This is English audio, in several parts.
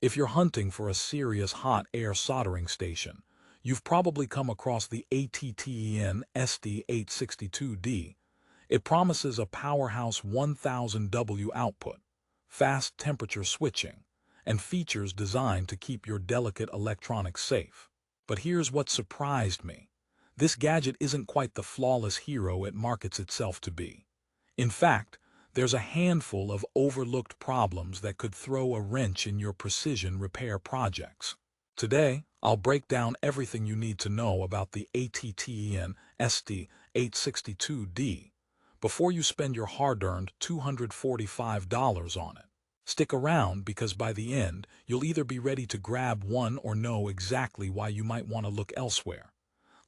If you're hunting for a serious hot air soldering station, you've probably come across the ATTEN ST-862D. It promises a powerhouse 1000 W output, fast temperature switching, and features designed to keep your delicate electronics safe. But here's what surprised me. This gadget isn't quite the flawless hero it markets itself to be. In fact, there's a handful of overlooked problems that could throw a wrench in your precision repair projects. Today, I'll break down everything you need to know about the ATTEN ST-862D before you spend your hard-earned $245 on it. Stick around because by the end, you'll either be ready to grab one or know exactly why you might want to look elsewhere.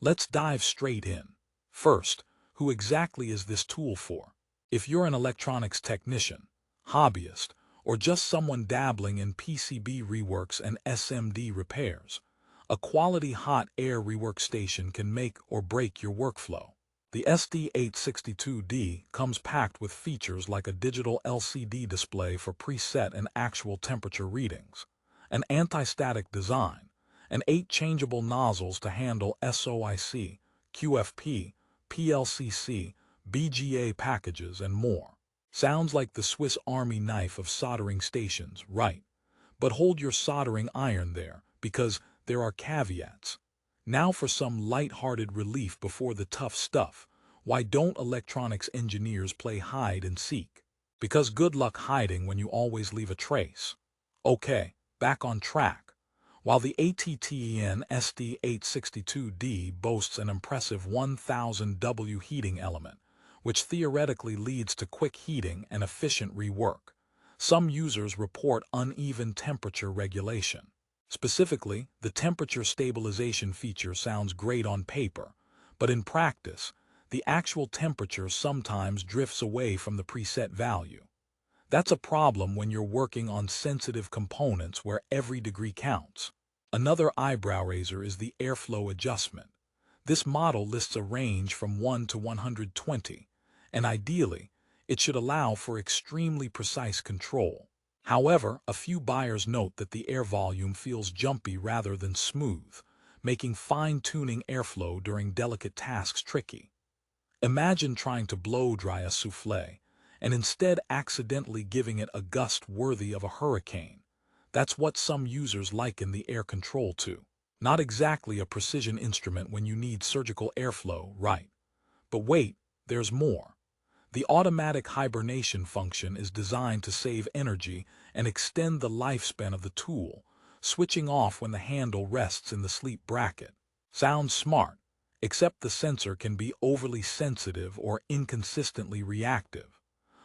Let's dive straight in. First, who exactly is this tool for? If you're an electronics technician, hobbyist, or just someone dabbling in PCB reworks and SMD repairs, a quality hot air rework station can make or break your workflow. The ST-862D comes packed with features like a digital LCD display for preset and actual temperature readings, an anti-static design, and 8 changeable nozzles to handle SOIC, QFP, PLCC, BGA packages, and more. Sounds like the Swiss Army knife of soldering stations, right? But hold your soldering iron there, because there are caveats. Now for some light-hearted relief before the tough stuff. Why don't electronics engineers play hide and seek? Because good luck hiding when you always leave a trace. Okay, back on track. While the ATTEN ST-862D boasts an impressive 1000 W heating element, which theoretically leads to quick heating and efficient rework, some users report uneven temperature regulation. Specifically, the temperature stabilization feature sounds great on paper, but in practice, the actual temperature sometimes drifts away from the preset value. That's a problem when you're working on sensitive components where every degree counts. Another eyebrow-raiser is the airflow adjustment. This model lists a range from 1 to 120, and ideally, it should allow for extremely precise control. However, a few buyers note that the air volume feels jumpy rather than smooth, making fine-tuning airflow during delicate tasks tricky. Imagine trying to blow-dry a soufflé, and instead accidentally giving it a gust worthy of a hurricane. That's what some users liken the air control to. Not exactly a precision instrument when you need surgical airflow, right? But wait, there's more. The automatic hibernation function is designed to save energy and extend the lifespan of the tool, switching off when the handle rests in the sleep bracket. Sounds smart, except the sensor can be overly sensitive or inconsistently reactive.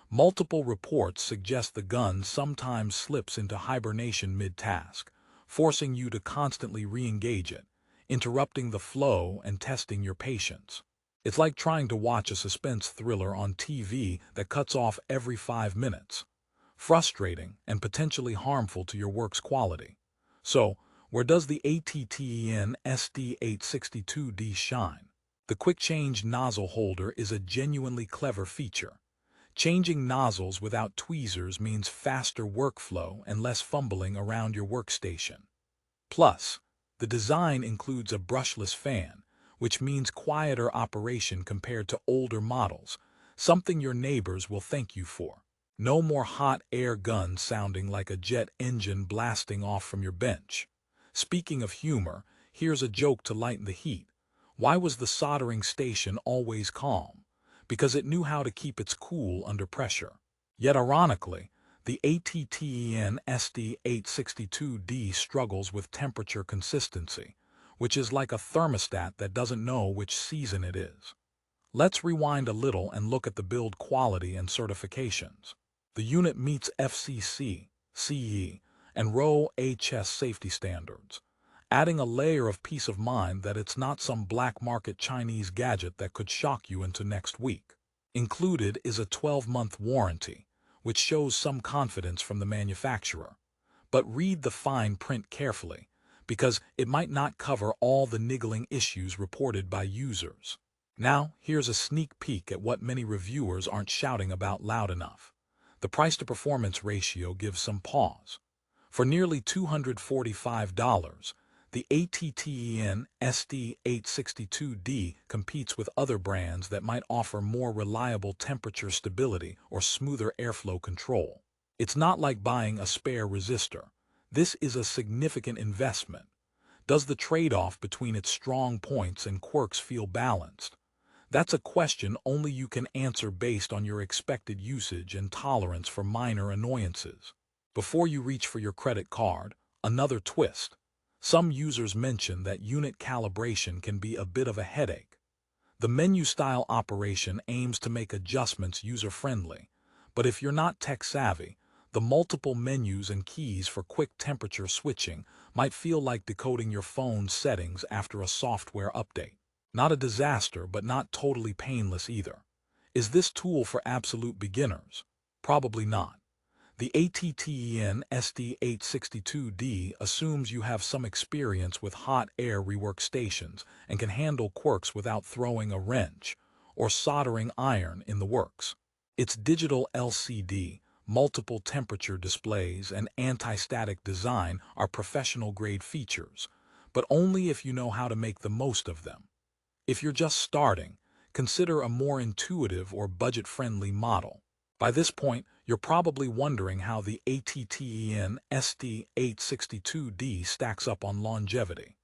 Multiple reports suggest the gun sometimes slips into hibernation mid-task, forcing you to constantly re-engage it, interrupting the flow and testing your patience. It's like trying to watch a suspense thriller on TV that cuts off every 5 minutes. Frustrating and potentially harmful to your work's quality. So, where does the ATTEN ST-862D shine? The quick change nozzle holder is a genuinely clever feature. Changing nozzles without tweezers means faster workflow and less fumbling around your workstation. Plus, the design includes a brushless fan, which means quieter operation compared to older models, something your neighbors will thank you for. No more hot air guns sounding like a jet engine blasting off from your bench. Speaking of humor, here's a joke to lighten the heat. Why was the soldering station always calm? Because it knew how to keep its cool under pressure. Yet ironically, the ATTEN ST-862D struggles with temperature consistency, which is like a thermostat that doesn't know which season it is. Let's rewind a little and look at the build quality and certifications. The unit meets FCC, CE, and RoHS safety standards, adding a layer of peace of mind that it's not some black market Chinese gadget that could shock you into next week. Included is a 12-month warranty, which shows some confidence from the manufacturer. But read the fine print carefully, because it might not cover all the niggling issues reported by users. Now, here's a sneak peek at what many reviewers aren't shouting about loud enough. The price-to-performance ratio gives some pause. For nearly $245, the ATTEN ST-862D competes with other brands that might offer more reliable temperature stability or smoother airflow control. It's not like buying a spare resistor. This is a significant investment. Does the trade-off between its strong points and quirks feel balanced? That's a question only you can answer based on your expected usage and tolerance for minor annoyances. Before you reach for your credit card, another twist. Some users mention that unit calibration can be a bit of a headache. The menu-style operation aims to make adjustments user-friendly, but if you're not tech-savvy, the multiple menus and keys for quick temperature switching might feel like decoding your phone's settings after a software update. Not a disaster, but not totally painless either. Is this tool for absolute beginners? Probably not. The ATTEN ST-862D assumes you have some experience with hot air rework stations and can handle quirks without throwing a wrench or soldering iron in the works. Its digital LCD, multiple temperature displays, and anti-static design are professional-grade features, but only if you know how to make the most of them. If you're just starting, consider a more intuitive or budget-friendly model. By this point, you're probably wondering how the ATTEN ST-862D stacks up on longevity.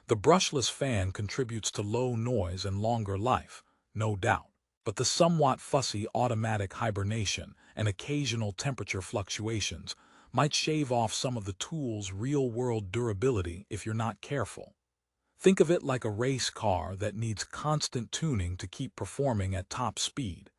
The brushless fan contributes to low noise and longer life, no doubt, but the somewhat fussy automatic hibernation and occasional temperature fluctuations might shave off some of the tool's real-world durability if you're not careful. Think of it like a race car that needs constant tuning to keep performing at top speed.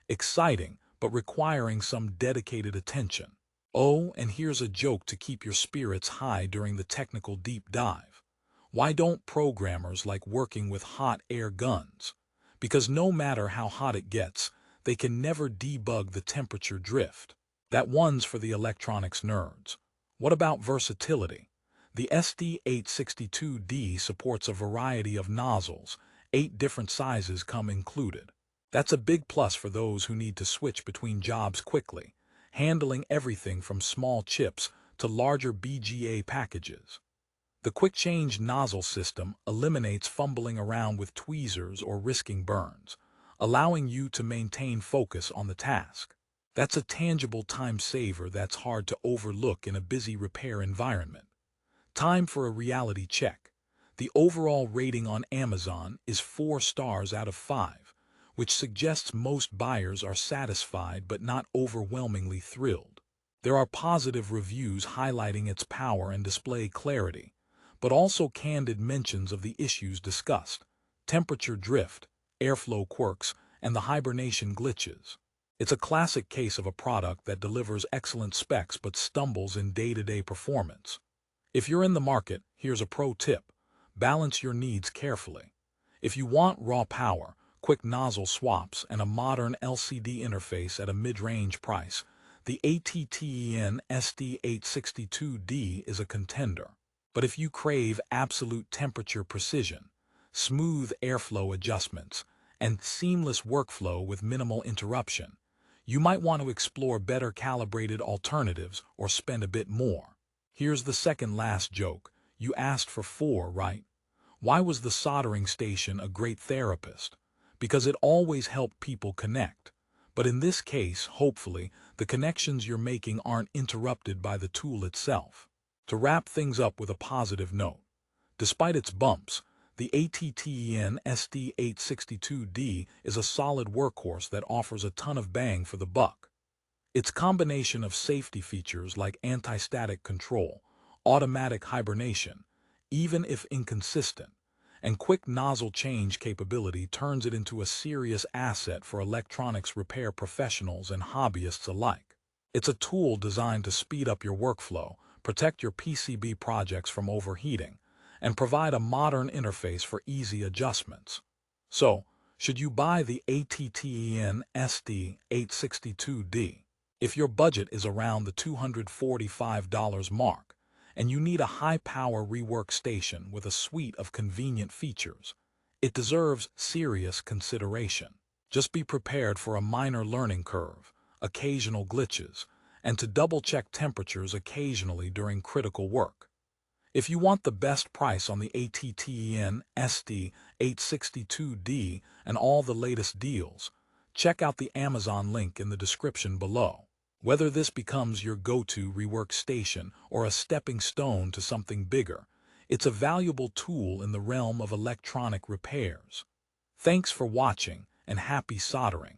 Exciting, but requiring some dedicated attention. Oh, and here's a joke to keep your spirits high during the technical deep dive. Why don't programmers like working with hot air guns? Because no matter how hot it gets, they can never debug the temperature drift. That one's for the electronics nerds. What about versatility? The ST-862D supports a variety of nozzles, 8 different sizes come included. That's a big plus for those who need to switch between jobs quickly, handling everything from small chips to larger BGA packages. The quick-change nozzle system eliminates fumbling around with tweezers or risking burns, allowing you to maintain focus on the task. That's a tangible time saver that's hard to overlook in a busy repair environment. Time for a reality check. The overall rating on Amazon is 4 stars out of 5, which suggests most buyers are satisfied but not overwhelmingly thrilled. There are positive reviews highlighting its power and display clarity, but also candid mentions of the issues discussed: temperature drift, airflow quirks, and the hibernation glitches. It's a classic case of a product that delivers excellent specs but stumbles in day-to-day performance. If you're in the market, here's a pro tip: balance your needs carefully. If you want raw power, quick nozzle swaps, and a modern LCD interface at a mid-range price, the ATTEN ST-862D is a contender. But if you crave absolute temperature precision, smooth airflow adjustments, and seamless workflow with minimal interruption, you might want to explore better calibrated alternatives or spend a bit more. Here's the second last joke. You asked for 4, right? Why was the soldering station a great therapist? Because it always helped people connect. But in this case, hopefully, the connections you're making aren't interrupted by the tool itself. To wrap things up with a positive note, despite its bumps, the ATTEN ST-862D is a solid workhorse that offers a ton of bang for the buck. Its combination of safety features like anti-static control, automatic hibernation, even if inconsistent, and quick nozzle change capability turns it into a serious asset for electronics repair professionals and hobbyists alike. It's a tool designed to speed up your workflow, protect your PCB projects from overheating, and provide a modern interface for easy adjustments. So, should you buy the ATTEN ST-862D? If your budget is around the $245 mark, and you need a high-power rework station with a suite of convenient features, it deserves serious consideration. Just be prepared for a minor learning curve, occasional glitches, and to double-check temperatures occasionally during critical work. If you want the best price on the ATTEN ST-862D and all the latest deals, check out the Amazon link in the description below. Whether this becomes your go-to rework station or a stepping stone to something bigger, it's a valuable tool in the realm of electronic repairs. Thanks for watching and happy soldering.